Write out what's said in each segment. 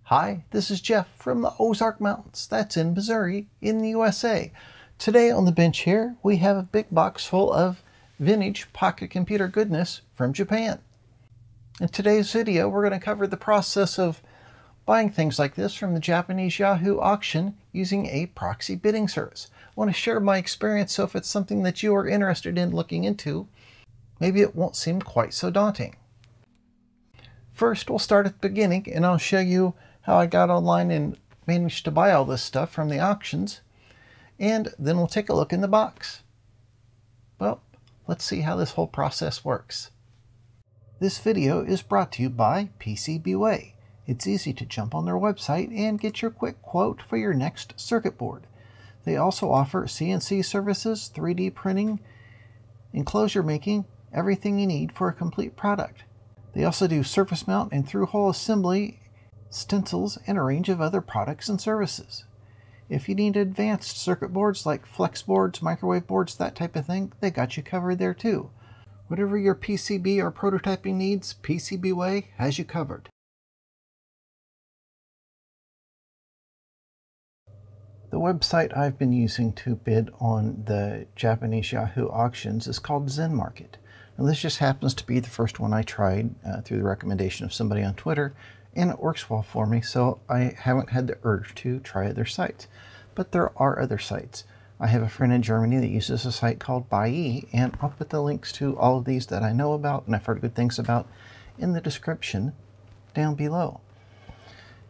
Hi, this is Jeff from the Ozark Mountains. That's in Missouri, in the USA. Today on the bench here, we have a big box full of vintage pocket computer goodness from Japan. In today's video, we're going to cover the process of buying things like this from the Japanese Yahoo auction using a proxy bidding service. I want to share my experience, so if it's something that you are interested in looking into, maybe it won't seem quite so daunting. First, we'll start at the beginning and I'll show you how I got online and managed to buy all this stuff from the auctions, and then we'll take a look in the box. Well, let's see how this whole process works. This video is brought to you by PCBWay. It's easy to jump on their website and get your quick quote for your next circuit board. They also offer CNC services, 3D printing, enclosure making, everything you need for a complete product. They also do surface mount and through-hole assembly, stencils, and a range of other products and services. If you need advanced circuit boards like flex boards, microwave boards, that type of thing, they got you covered there too. Whatever your PCB or prototyping needs, PCBWay has you covered. The website I've been using to bid on the Japanese Yahoo auctions is called Zenmarket. And this just happens to be the first one I tried through the recommendation of somebody on Twitter, and it works well for me, so I haven't had the urge to try other sites. But there are other sites. I have a friend in Germany that uses a site called Buy, and I'll put the links to all of these that I know about and I've heard good things about in the description down below.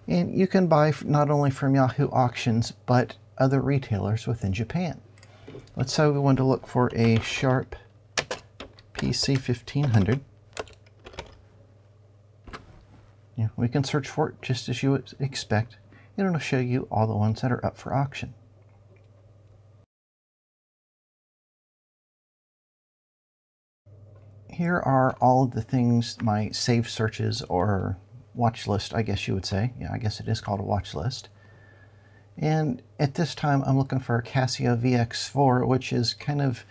And you can buy not only from Yahoo auctions, but other retailers within Japan. Let's say we want to look for a Sharp PC 1500. Yeah, we can search for it just as you would expect, and it'll show you all the ones that are up for auction. Here are all of the things, my saved searches or watch list, I guess you would say. Yeah, I guess it is called a watch list. And at this time, I'm looking for a Casio VX4, which is kind of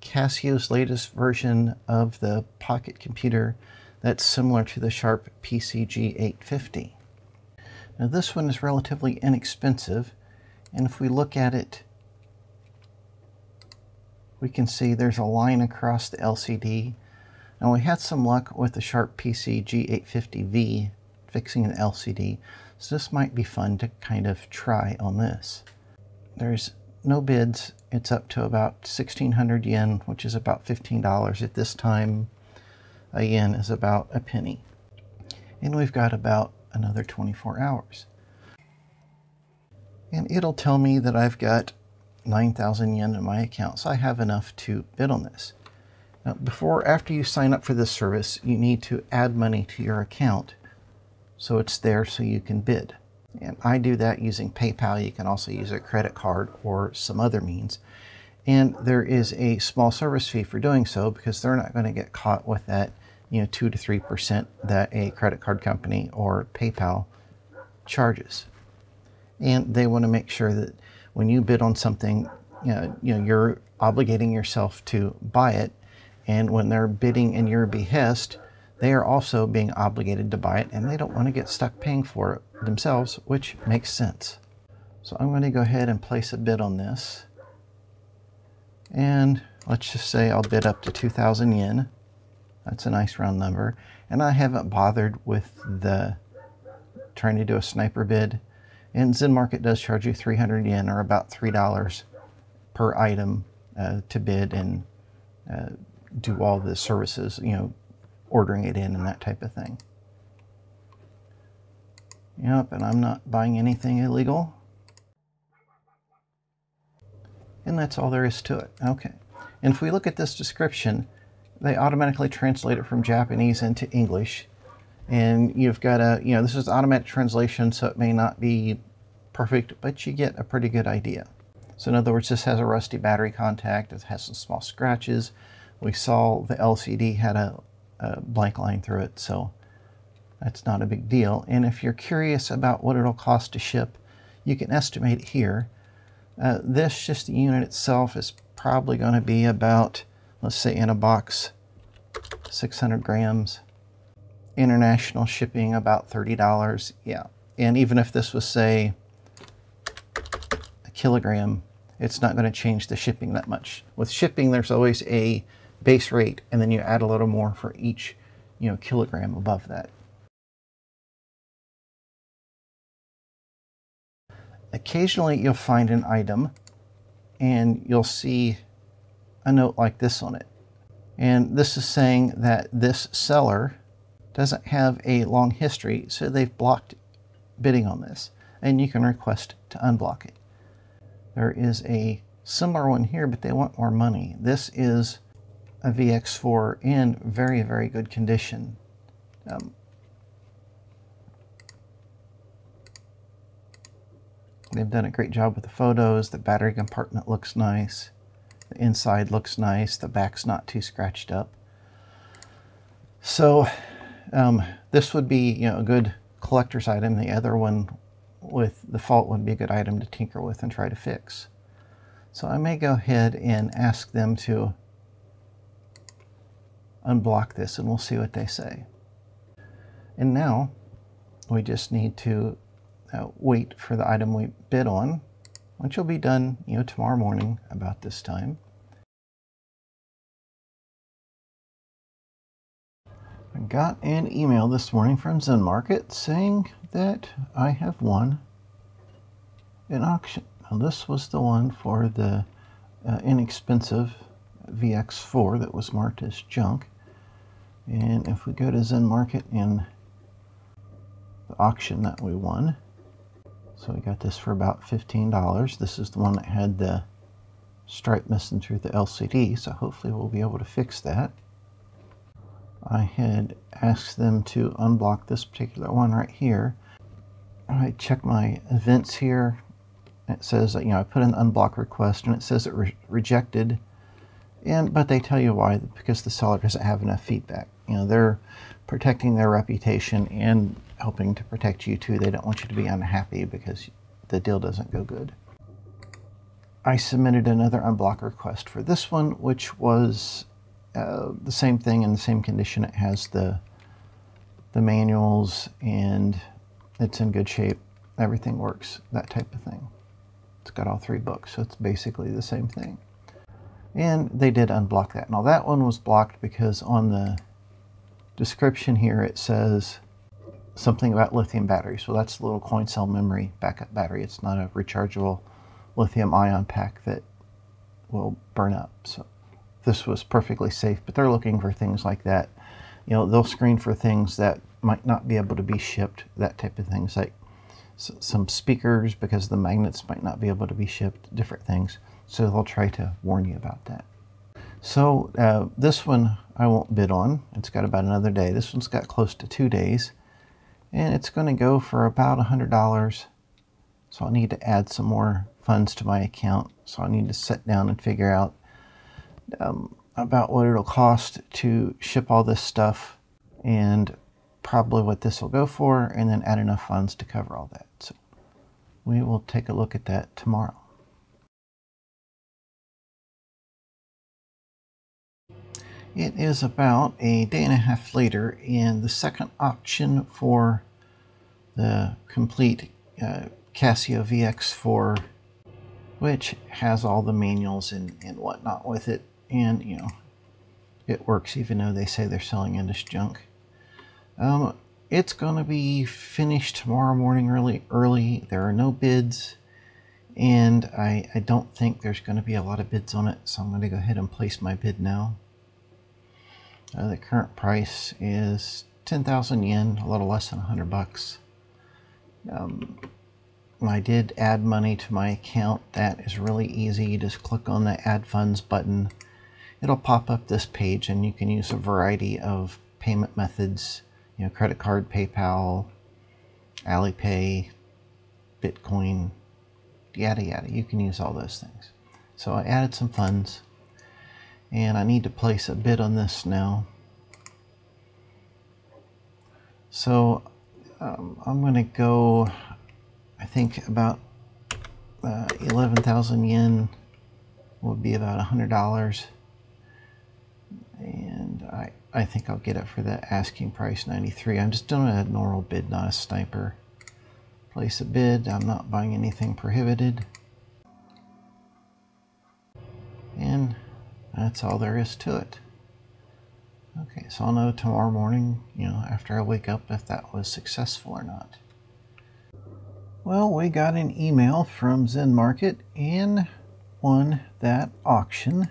Casio's latest version of the pocket computer that's similar to the Sharp PCG 850. Now this one is relatively inexpensive, and if we look at it, we can see there's a line across the LCD. Now we had some luck with the Sharp PCG 850V fixing the LCD, so this might be fun to kind of try on this. There's no bids. It's up to about 1,600 yen, which is about $15 at this time. A yen is about a penny. And we've got about another 24 hours. And it'll tell me that I've got 9,000 yen in my account, so I have enough to bid on this. Now, after you sign up for this service, you need to add money to your account so it's there so you can bid. And I do that using PayPal. You can also use a credit card or some other means. And there is a small service fee for doing so, because they're not going to get caught with that 2 to 3% that a credit card company or PayPal charges. And they want to make sure that when you bid on something, you're obligating yourself to buy it. And when they're bidding in your behest, they are also being obligated to buy it, and they don't want to get stuck paying for it themselves, which makes sense. So I'm going to go ahead and place a bid on this. And let's just say I'll bid up to 2,000 yen. That's a nice round number. And I haven't bothered with trying to do a sniper bid. And Zenmarket does charge you 300 yen, or about $3 per item to bid and do all the services, ordering it in and that type of thing. Yep, and I'm not buying anything illegal. And that's all there is to it. Okay. And if we look at this description, they automatically translate it from Japanese into English. And you've got this is automatic translation, so it may not be perfect, but you get a pretty good idea. So in other words, this has a rusty battery contact. It has some small scratches. We saw the LCD had a blank line through it, so that's not a big deal. And if you're curious about what it'll cost to ship, you can estimate it here. This, just the unit itself, is probably going to be about, let's say in a box, 600 grams. International shipping about $30. Yeah. And even if this was, say, a kilogram, it's not going to change the shipping that much. With shipping, there's always a base rate, and then you add a little more for each, kilogram above that. Occasionally, you'll find an item, and you'll see a note like this on it. And this is saying that this seller doesn't have a long history, so they've blocked bidding on this. And you can request to unblock it. There is a similar one here, but they want more money. This is a VX4 in very, very good condition. They've done a great job with the photos. The battery compartment looks nice. The inside looks nice. The back's not too scratched up. So this would be, a good collector's item. The other one with the fault would be a good item to tinker with and try to fix. So I may go ahead and ask them to unblock this, and we'll see what they say. And now we just need to wait for the item we bid on, which will be done, tomorrow morning about this time. I got an email this morning from Zenmarket saying that I have won an auction. Now, this was the one for the inexpensive VX4 that was marked as junk. And if we go to Zenmarket and the auction that we won, so we got this for about $15. This is the one that had the stripe missing through the LCD, so hopefully we'll be able to fix that. I had asked them to unblock this particular one right here. I checked my events here. It says, I put in an unblock request, and it says it rejected. But they tell you why, because the seller doesn't have enough feedback. They're protecting their reputation and helping to protect you too. They don't want you to be unhappy because the deal doesn't go good. I submitted another unblock request for this one, which was the same thing in the same condition. It has the manuals, and it's in good shape. Everything works, that type of thing. It's got all 3 books, so it's basically the same thing. And they did unblock that. Now that one was blocked because on the description here it says something about lithium batteries. So that's a little coin cell memory backup battery. It's not a rechargeable lithium ion pack that will burn up. So this was perfectly safe, but they're looking for things like that. They'll screen for things that might not be able to be shipped, that type of things, like some speakers, because the magnets might not be able to be shipped, different things. So they'll try to warn you about that. So this one I won't bid on. It's got about another day. This one's got close to 2 days, and it's going to go for about $100. So I'll need to add some more funds to my account. So I need to sit down and figure out about what it'll cost to ship all this stuff, and probably what this will go for, and then add enough funds to cover all that. So we will take a look at that tomorrow. It is about a day and a half later, and the second auction for the complete Casio VX4, which has all the manuals and whatnot with it, and it works even though they say they're selling it as junk. It's going to be finished tomorrow morning really early. There are no bids, and I don't think there's going to be a lot of bids on it, so I'm going to go ahead and place my bid now. The current price is 10,000 yen, a little less than 100 bucks. I did add money to my account. That is really easy. You just click on the Add Funds button. It'll pop up this page, and you can use a variety of payment methods, credit card, PayPal, Alipay, Bitcoin, yada yada. You can use all those things. So I added some funds, and I need to place a bid on this now. So I'm going to go, I think, about 11,000 yen would be about $100. And I think I'll get it for the asking price, 93. I'm just doing a normal bid, not a sniper. Place a bid. I'm not buying anything prohibited. And that's all there is to it. Okay, so I'll know tomorrow morning, after I wake up, if that was successful or not. Well, we got an email from Zenmarket and won that auction.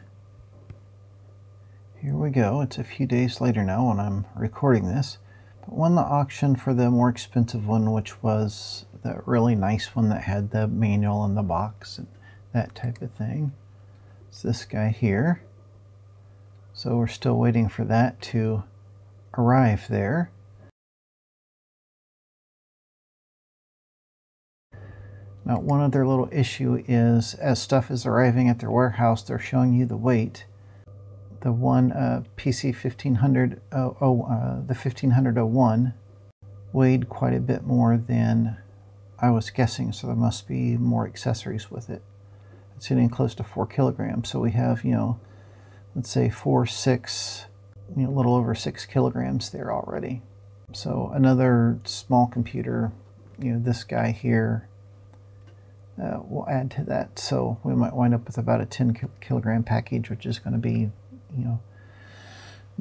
Here we go. It's a few days later now when I'm recording this. But won the auction for the more expensive one, which was the really nice one that had the manual in the box and that type of thing. It's this guy here. So we're still waiting for that to arrive there. Now, one other little issue is as stuff is arriving at their warehouse, they're showing you the weight. The one PC 1500, the 1501 weighed quite a bit more than I was guessing, so there must be more accessories with it. It's hitting close to 4 kilograms, so we have, let's say 4, 6, a little over 6 kilograms there already. So another small computer, this guy here, will add to that. So we might wind up with about a 10 kilogram package, which is going to be,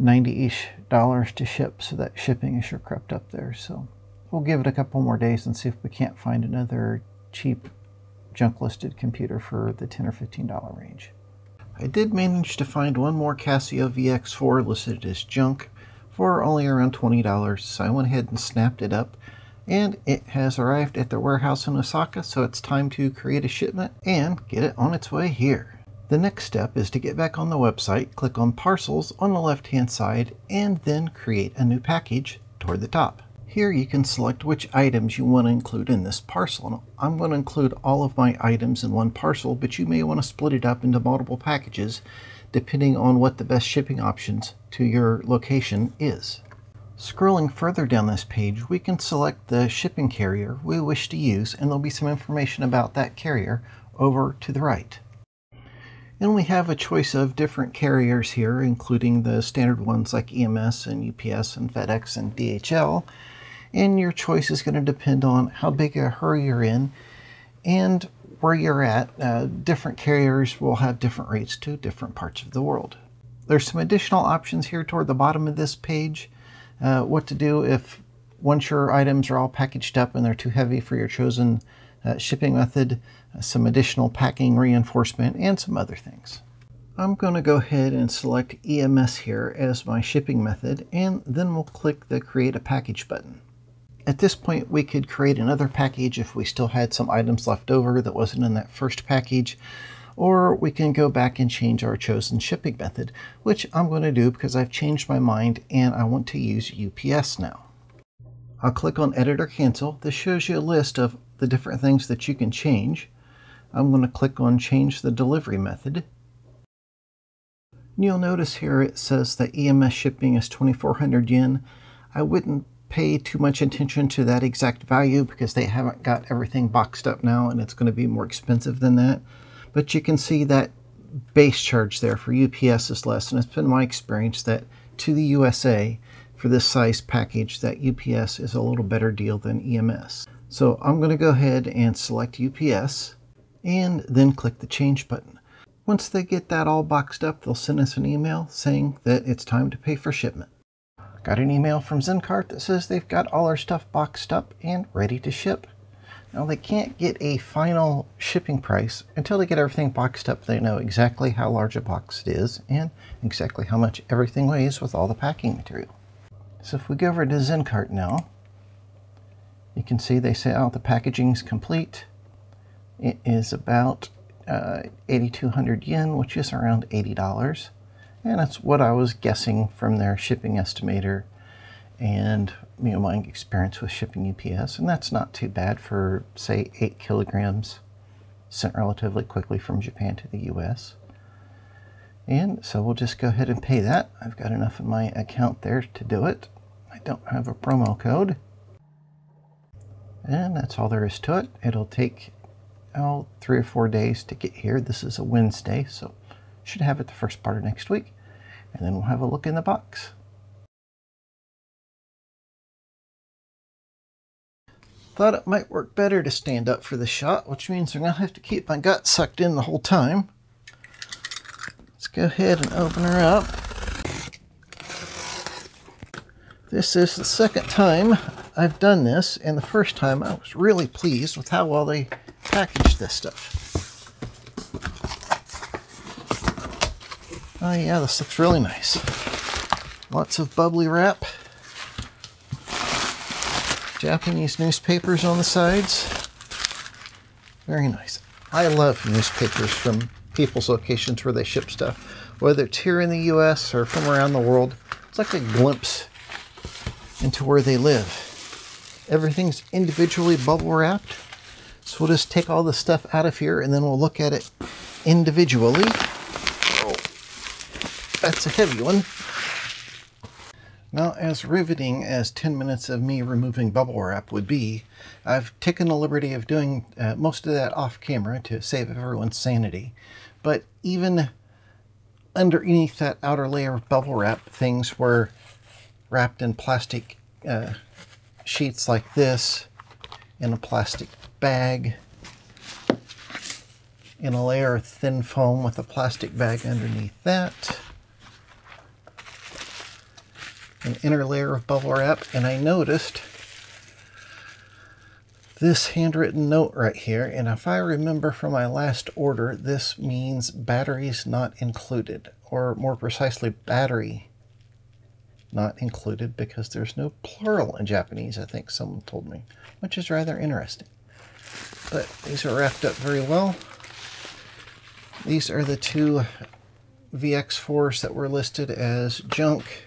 $90-ish to ship. So that shipping is sure crept up there. So we'll give it a couple more days and see if we can't find another cheap junk listed computer for the $10 or $15 range. I did manage to find one more Casio VX4 listed as junk for only around $20, so I went ahead and snapped it up, and it has arrived at their warehouse in Osaka, so it's time to create a shipment and get it on its way here. The next step is to get back on the website, click on Parcels on the left-hand side, and then create a new package toward the top. Here you can select which items you want to include in this parcel. I'm going to include all of my items in one parcel, but you may want to split it up into multiple packages depending on what the best shipping options to your location is. Scrolling further down this page, we can select the shipping carrier we wish to use, and there'll be some information about that carrier over to the right. And we have a choice of different carriers here, including the standard ones like EMS and UPS and FedEx and DHL. And your choice is going to depend on how big a hurry you're in and where you're at. Different carriers will have different rates to different parts of the world. There's some additional options here toward the bottom of this page. What to do if once your items are all packaged up and they're too heavy for your chosen shipping method, some additional packing reinforcement, and some other things. I'm going to go ahead and select EMS here as my shipping method, and then we'll click the Create a Package button. At this point, we could create another package if we still had some items left over that wasn't in that first package, or we can go back and change our chosen shipping method, which I'm going to do because I've changed my mind and I want to use UPS now. I'll click on Edit or Cancel. This shows you a list of the different things that you can change. I'm going to click on Change the Delivery Method. You'll notice here it says that EMS shipping is 2,400 yen. I wouldn't pay too much attention to that exact value because they haven't got everything boxed up now and it's going to be more expensive than that. But you can see that base charge there for UPS is less, and it's been my experience that to the USA for this size package that UPS is a little better deal than EMS. So I'm going to go ahead and select UPS and then click the Change button. Once they get that all boxed up, they'll send us an email saying that it's time to pay for shipment. Got an email from Zenmarket that says they've got all our stuff boxed up and ready to ship. Now they can't get a final shipping price until they get everything boxed up. They know exactly how large a box it is and exactly how much everything weighs with all the packing material. So if we go over to Zenmarket now, you can see they say, oh, the packaging's complete. It is about 8,200 yen, which is around $80. And that's what I was guessing from their shipping estimator and my experience with shipping UPS. And that's not too bad for, say, 8 kilograms sent relatively quickly from Japan to the US. And so we'll just go ahead and pay that. I've got enough in my account there to do it. I don't have a promo code. And that's all there is to it. It'll take 3 or 4 days to get here. This is a Wednesday, so should have it the first part of next week. And then we'll have a look in the box. Thought it might work better to stand up for the shot, which means I'm going to have to keep my gut sucked in the whole time. Let's go ahead and open her up. This is the second time I've done this, and the first time I was really pleased with how well they packaged this stuff. Oh yeah, this looks really nice. Lots of bubbly wrap. Japanese newspapers on the sides. Very nice. I love newspapers from people's locations where they ship stuff, whether it's here in the US or from around the world. It's like a glimpse into where they live. Everything's individually bubble wrapped. So we'll just take all the stuff out of here and then we'll look at it individually. Oh, that's a heavy one. Now, as riveting as 10 minutes of me removing bubble wrap would be, I've taken the liberty of doing most of that off camera to save everyone's sanity. But even underneath that outer layer of bubble wrap, things were wrapped in plastic sheets like this, in a plastic bag, in a layer of thin foam with a plastic bag underneath that, an inner layer of bubble wrap, and I noticed this handwritten note right here, and if I remember from my last order, this means batteries not included, or more precisely, battery not included, because there's no plural in Japanese, I think someone told me, which is rather interesting. But these are wrapped up very well. These are the two VX4s that were listed as junk.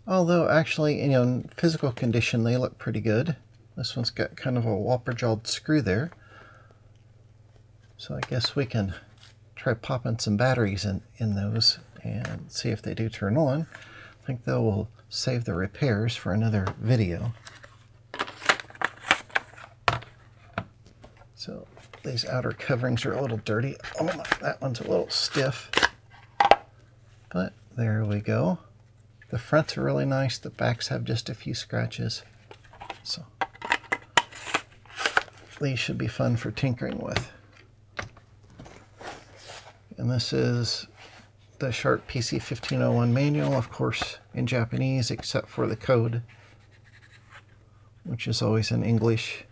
Although actually, in physical condition, they look pretty good. This one's got kind of a whopper-jawed screw there. So I guess we can try popping some batteries in those and see if they do turn on. I think they will save the repairs for another video. So these outer coverings are a little dirty. Oh my, that one's a little stiff. But there we go. The fronts are really nice. The backs have just a few scratches. So these should be fun for tinkering with. And this is the Sharp PC 1501 manual, of course, in Japanese, except for the code, which is always in English.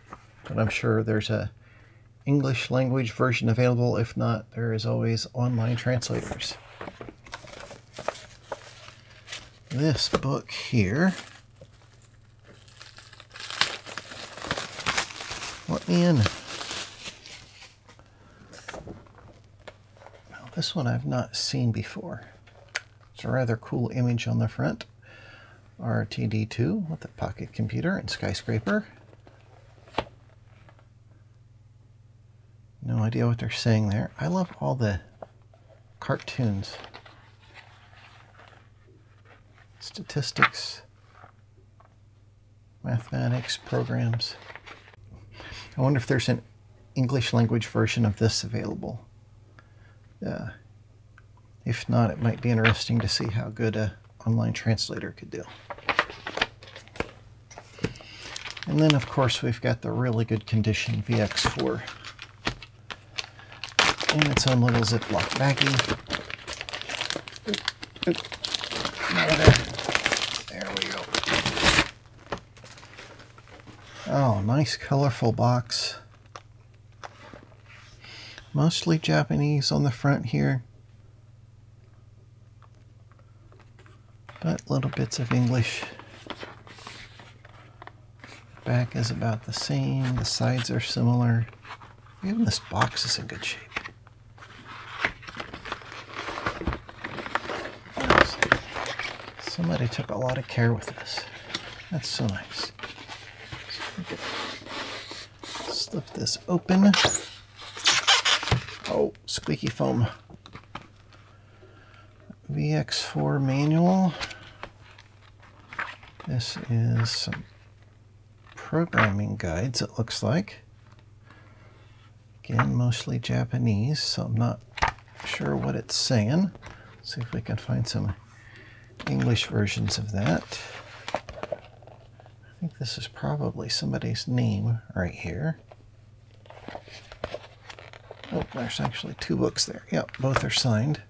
But I'm sure there's a English language version available. If not, there is always online translators. This book here, let me in. Now, this one I've not seen before. It's a rather cool image on the front. RTD2 with a pocket computer and skyscraper. No idea what they're saying there. I love all the cartoons. Statistics, mathematics, programs. I wonder if there's an English language version of this available. If not, it might be interesting to see how good an online translator could do. And then, of course, we've got the really good condition VX4 in its own little Ziploc baggie. There we go. Oh, nice colorful box. Mostly Japanese on the front here, but little bits of English. Back is about the same. The sides are similar. Even this box is in good shape. Somebody took a lot of care with this. That's so nice. Slip this open. Oh, squeaky foam. VX4 manual. This is some programming guides, it looks like. Again, mostly Japanese, so I'm not sure what it's saying. Let's see if we can find some English versions of that. I think this is probably somebody's name right here. Oh, there's actually 2 books there. Yep, both are signed.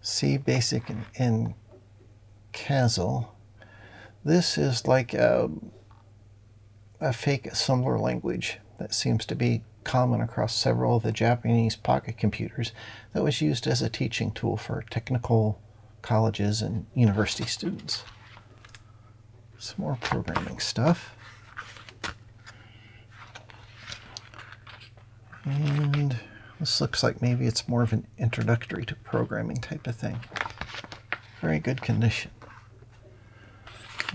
C, Basic, and CASL. This is like a fake assembler language that seems to be common across several of the Japanese pocket computers that was used as a teaching tool for technical colleges and university students. Some more programming stuff. And this looks like maybe it's more of an introductory to programming type of thing. Very good condition.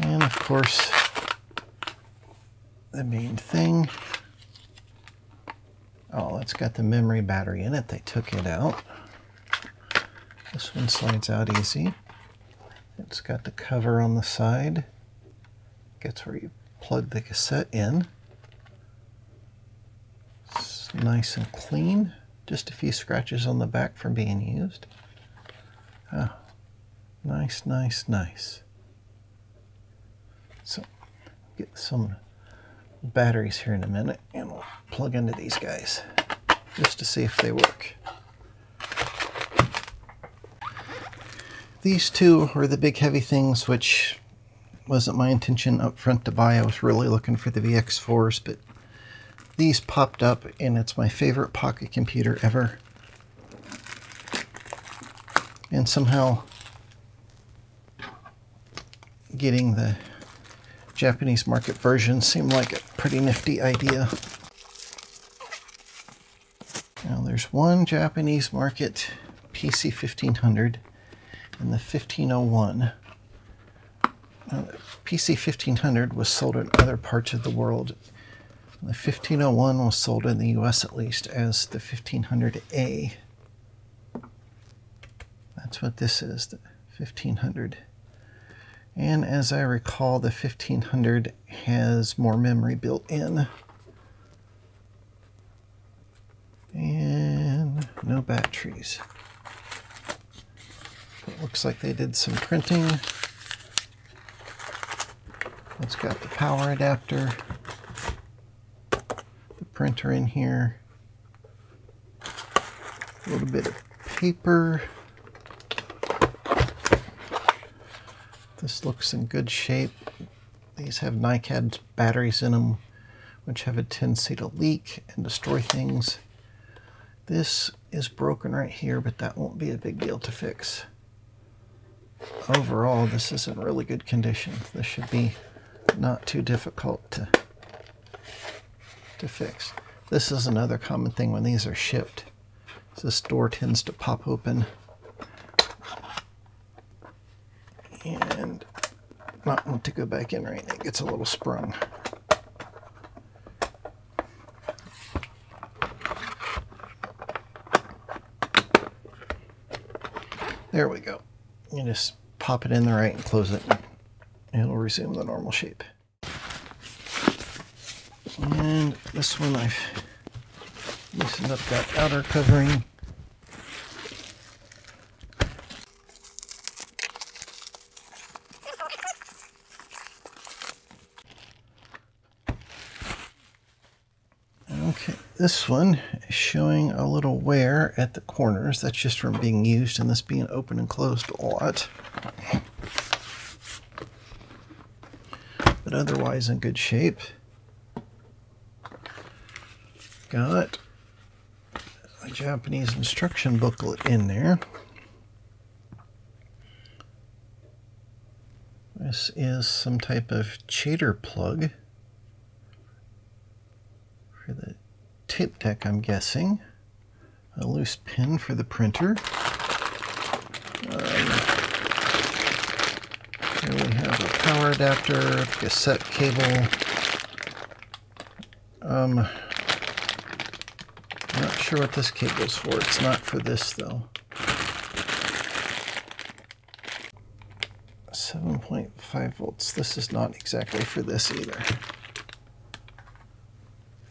And of course, the main thing. Oh, it's got the memory battery in it. They took it out. This one slides out easy. It's got the cover on the side. Gets where you plug the cassette in. It's nice and clean. Just a few scratches on the back from being used. Oh, nice, nice, nice. So, get some batteries here in a minute, and we'll plug into these guys just to see if they work. These 2 were the big heavy things, which wasn't my intention up front to buy. I was really looking for the VX4s, but these popped up, and it's my favorite pocket computer ever. And somehow getting the Japanese market version seemed like a pretty nifty idea. Now there's one Japanese market PC 1500 and the 1501. Now, the PC 1500 was sold in other parts of the world. The 1501 was sold in the US at least as the 1500A. That's what this is, the 1500. And as I recall, the 1500 has more memory built in. And no batteries. It looks like they did some printing. It's got the power adapter, the printer in here, a little bit of paper. This looks in good shape. These have NiCad batteries in them, which have a tendency to leak and destroy things. This is broken right here, but that won't be a big deal to fix. Overall, this is in really good condition. This should be not too difficult to fix. This is another common thing when these are shipped. This door tends to pop open and not want to go back in right. It gets a little sprung. There we go. You just pop it in there right and close it, and it'll resume the normal shape. And this one I've loosened up that outer covering. Okay, this one is showing a little wear at the corners. That's just from being used and this being open and closed a lot. But otherwise in good shape. Got a Japanese instruction booklet in there. This is some type of chater plug for the tape deck, I'm guessing. A loose pin for the printer. Here we have a power adapter, cassette cable. I'm not sure what this cable's for. It's not for this though. 7.5 volts. This is not exactly for this either.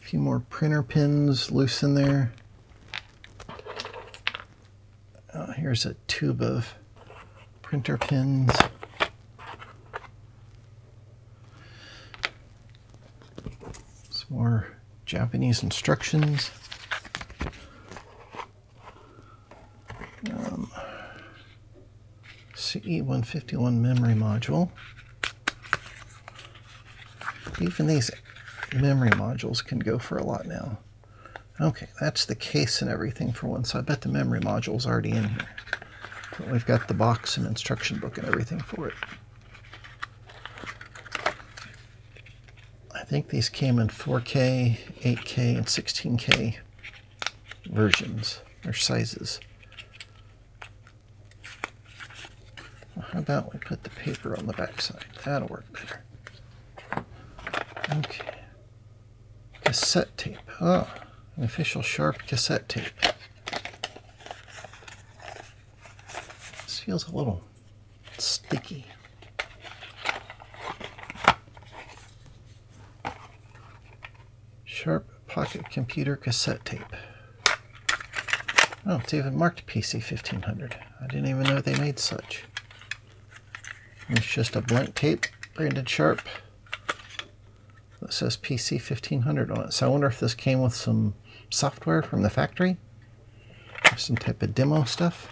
A few more printer pins loose in there. Here's a tube of printer pins. Some more Japanese instructions. CE151 memory module. Even these memory modules can go for a lot now. Okay, that's the case and everything for one, so I bet the memory module's already in here. But we've got the box and instruction book and everything for it. I think these came in 4K, 8K, and 16K versions or sizes. Well, how about we put the paper on the back side? That'll work better. Okay. Cassette tape. Oh, an official Sharp cassette tape. This feels a little sticky. Sharp pocket computer cassette tape. Oh, it's even marked PC 1500. I didn't even know they made such. It's just a blank tape, branded Sharp. That says PC 1500 on it. So I wonder if this came with some software from the factory, or some type of demo stuff.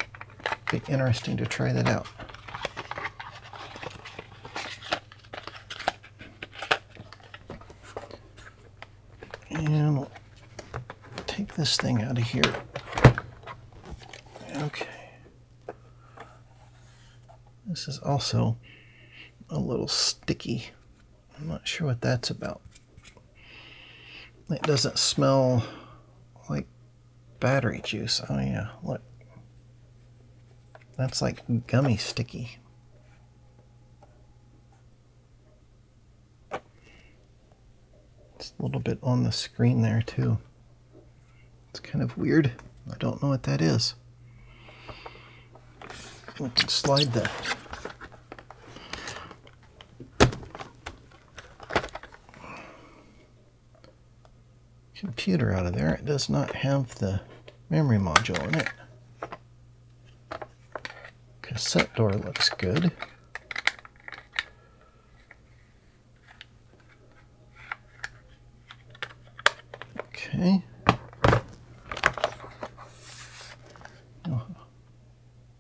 Be interesting to try that out. And we'll take this thing out of here. Okay. This is also a little sticky. I'm not sure what that's about. It doesn't smell like battery juice. Oh yeah, look. That's like gummy sticky. It's a little bit on the screen there too. It's kind of weird. I don't know what that is. We can slide the computer out of there. It does not have the memory module in it. Cassette door looks good. Okay. You'll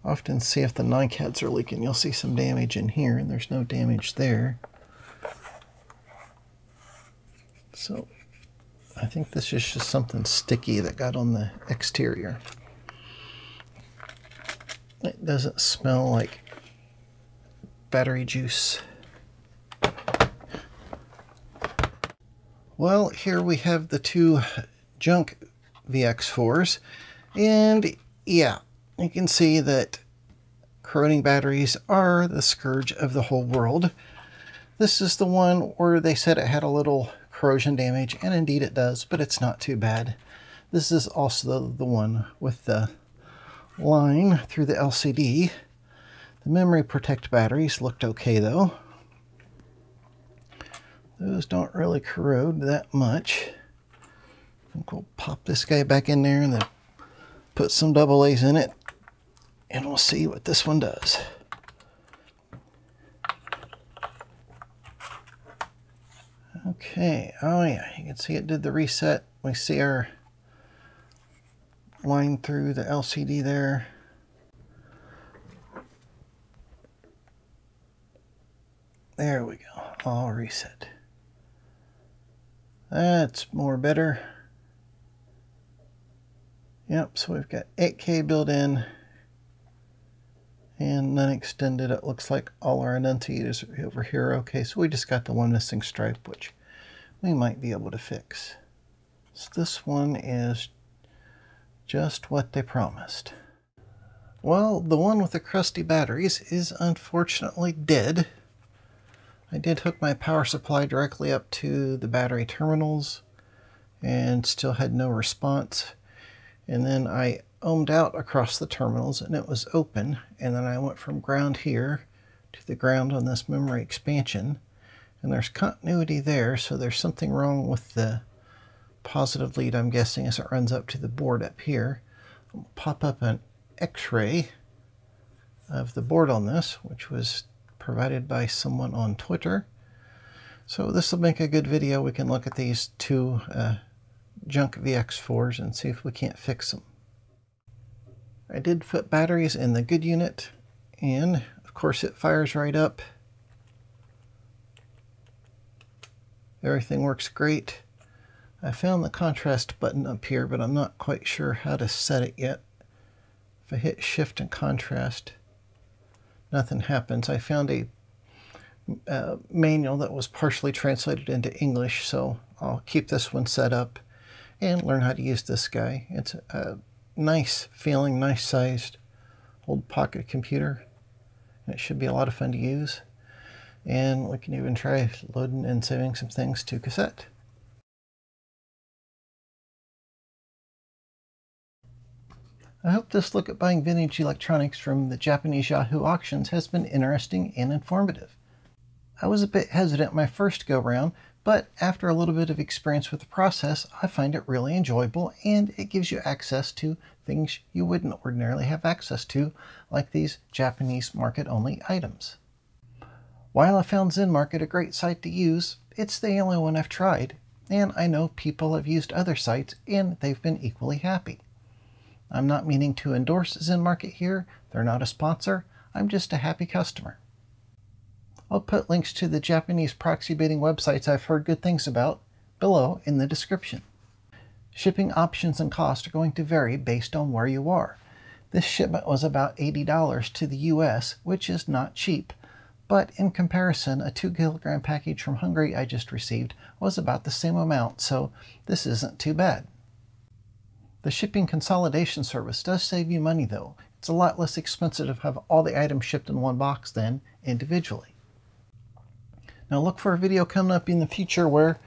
often see if the NiCads are leaking, you'll see some damage in here, and there's no damage there. So I think this is just something sticky that got on the exterior. It doesn't smell like battery juice. Well, here we have the two junk VX4s, and yeah, you can see that corroding batteries are the scourge of the whole world. This is the one where they said it had a little corrosion damage, and indeed it does, but it's not too bad. This is also the one with the line through the LCD. The memory protect batteries looked okay though. Those don't really corrode that much. I think we'll pop this guy back in there and then put some AA's in it, and we'll see what this one does. Okay, oh yeah, you can see it did the reset. We see our line through the LCD there. There we go, all reset. That's more better. Yep, so we've got 8K built in and none extended. It looks like all our enunciators over here are okay, so we just got the one missing stripe, which we might be able to fix. So this one is just what they promised. Well, the one with the crusty batteries is unfortunately dead. I did hook my power supply directly up to the battery terminals and still had no response. And then I ohmed out across the terminals and it was open. And then I went from ground here to the ground on this memory expansion, and there's continuity there, so there's something wrong with the positive lead, I'm guessing, as it runs up to the board up here. I'll pop up an X-ray of the board on this, which was provided by someone on Twitter. So this will make a good video. We can look at these two junk VX4s and see if we can't fix them. I did put batteries in the good unit, and of course it fires right up. Everything works great. I found the contrast button up here, but I'm not quite sure how to set it yet. If I hit shift and contrast, nothing happens. I found a manual that was partially translated into English, so I'll keep this one set up and learn how to use this guy. It's a nice feeling, nice sized old pocket computer, and it should be a lot of fun to use. And we can even try loading and saving some things to cassette. I hope this look at buying vintage electronics from the Japanese Yahoo auctions has been interesting and informative. I was a bit hesitant my first go round, but after a little bit of experience with the process, I find it really enjoyable, and it gives you access to things you wouldn't ordinarily have access to, like these Japanese market only items. While I found Zenmarket a great site to use, it's the only one I've tried, and I know people have used other sites and they've been equally happy. I'm not meaning to endorse Zenmarket here. They're not a sponsor. I'm just a happy customer. I'll put links to the Japanese proxy bidding websites I've heard good things about below in the description. Shipping options and costs are going to vary based on where you are. This shipment was about $80 to the US, which is not cheap. But in comparison, a 2-kilogram package from Hungary I just received was about the same amount, so this isn't too bad. The shipping consolidation service does save you money though. It's a lot less expensive to have all the items shipped in one box than individually. Now look for a video coming up in the future where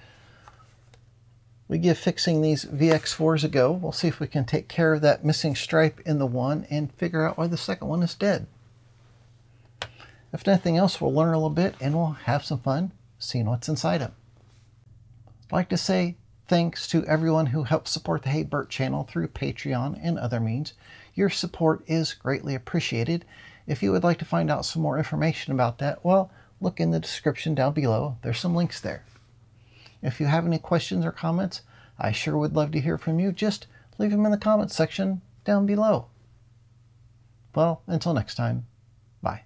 we give fixing these VX4s a go. We'll see if we can take care of that missing stripe in the one and figure out why the second one is dead. If nothing else, we'll learn a little bit and we'll have some fun seeing what's inside them. I'd like to say thanks to everyone who helps support the Hey Bert channel through Patreon and other means. Your support is greatly appreciated. If you would like to find out some more information about that, well, look in the description down below. There's some links there. If you have any questions or comments, I sure would love to hear from you. Just leave them in the comments section down below. Well, until next time, bye.